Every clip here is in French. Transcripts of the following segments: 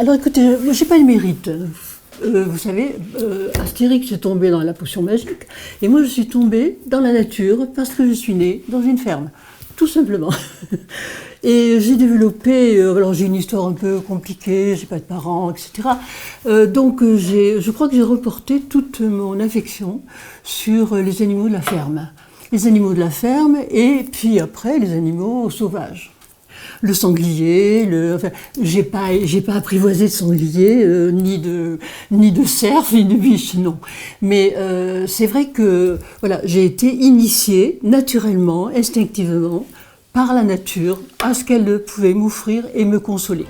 Alors écoutez, moi j'ai pas le mérite. Vous savez, Astérix est tombé dans la potion magique, et moi je suis tombée dans la nature parce que je suis née dans une ferme, tout simplement. Et j'ai développé, alors j'ai une histoire un peu compliquée, j'ai pas de parents, etc. Donc je crois que j'ai reporté toute mon affection sur les animaux de la ferme. Les animaux de la ferme, et puis après les animaux sauvages. Le sanglier, enfin, j'ai pas apprivoisé de sanglier, ni de cerf, ni de biche, non. Mais c'est vrai que voilà, j'ai été initiée naturellement, instinctivement, par la nature, à ce qu'elle pouvait m'offrir et me consoler.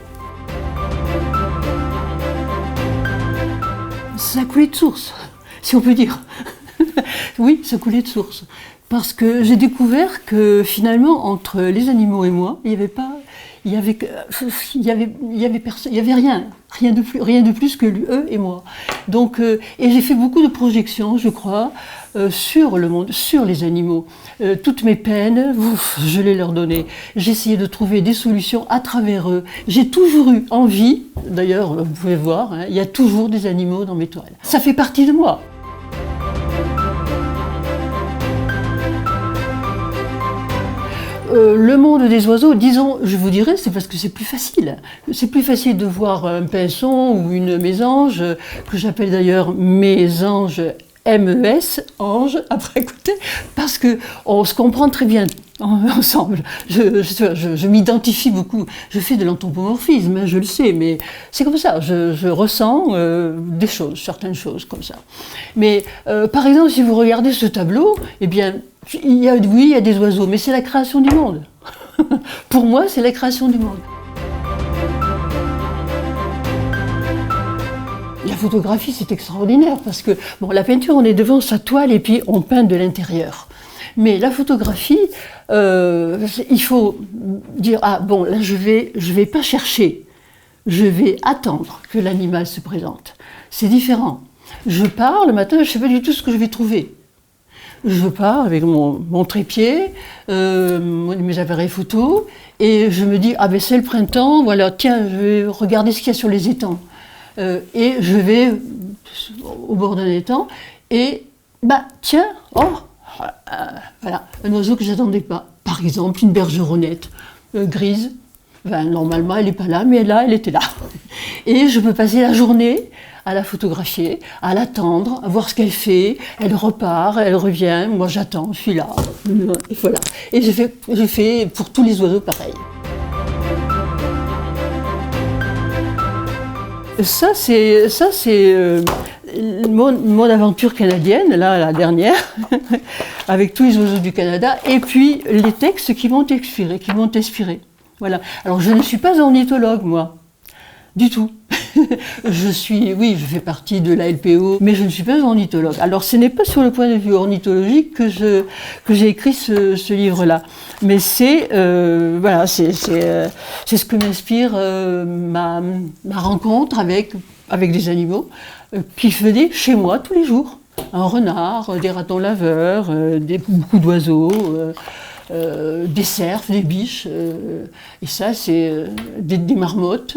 Ça coulait de source, si on peut dire. Oui, ça coulait de source. Parce que j'ai découvert que finalement, entre les animaux et moi, il y avait rien de plus que eux et moi. Donc, et j'ai fait beaucoup de projections, je crois, sur le monde, sur les animaux. Toutes mes peines, je les leur donnais. J'essayais de trouver des solutions à travers eux. J'ai toujours eu envie, d'ailleurs, vous pouvez voir, hein, il y a toujours des animaux dans mes toiles. Ça fait partie de moi. Le monde des oiseaux, disons, je vous dirais, c'est parce que c'est plus facile. C'est plus facile de voir un pinson ou une mésange, que j'appelle d'ailleurs mésange, M-E-S, ange, après écoutez, parce qu'on se comprend très bien ensemble. Je m'identifie beaucoup. Je fais de l'anthropomorphisme, hein, je le sais, mais c'est comme ça. Je ressens des choses, certaines choses comme ça. Mais par exemple, si vous regardez ce tableau, eh bien, il y a des oiseaux, mais c'est la création du monde. Pour moi, c'est la création du monde. La photographie, c'est extraordinaire parce que, bon, la peinture, on est devant sa toile et puis on peint de l'intérieur. Mais la photographie, il faut dire, ah bon, là je vais pas chercher, je vais attendre que l'animal se présente. C'est différent. Je pars le matin, je sais pas du tout ce que je vais trouver. Je pars avec mon trépied, mes appareils photo, et je me dis, ah ben c'est le printemps, voilà, tiens, je vais regarder ce qu'il y a sur les étangs. Et je vais au bord d'un étang, et bah tiens, voilà, un oiseau que j'attendais pas. Par exemple, une bergeronnette grise. Ben, normalement, elle n'est pas là, mais là, elle était là. Et je peux passer la journée à la photographier, à l'attendre, à voir ce qu'elle fait. Elle repart, elle revient. Moi, j'attends, je suis là. Et voilà. Et je fais pour tous les oiseaux pareil. Ça, c'est mon aventure canadienne, là, la dernière, avec tous les oiseaux du Canada, et puis les textes qui m'ont inspiré. Voilà. Alors, je ne suis pas ornithologue, moi, du tout. Oui, je fais partie de la LPO, mais je ne suis pas ornithologue. Alors, ce n'est pas sur le point de vue ornithologique que j'ai écrit ce livre-là. Mais voilà, c'est ce que m'inspire ma rencontre avec des animaux qui venaient chez moi tous les jours. Un renard, des ratons laveurs, beaucoup d'oiseaux, des cerfs, des biches. Et ça, c'est des marmottes.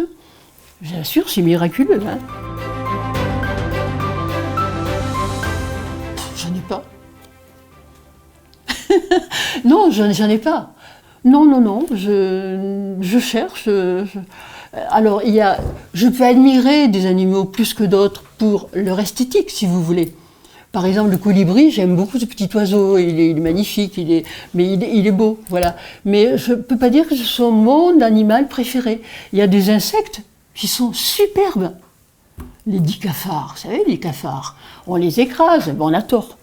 J'assure, c'est miraculeux. Hein. J'en ai pas. Non, j'en ai pas. Non, je cherche. Alors, je peux admirer des animaux plus que d'autres pour leur esthétique, si vous voulez. Par exemple, le colibri, j'aime beaucoup ce petit oiseau, il est magnifique, mais il est beau, voilà. Mais je ne peux pas dire que ce soit mon animal préféré. Il y a des insectes qui sont superbes. Les 10 cafards, vous savez, les cafards, on les écrase, ben on a tort,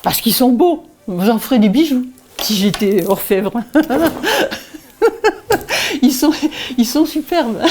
parce qu'ils sont beaux. J'en ferais des bijoux, si j'étais orfèvre. Ils sont superbes.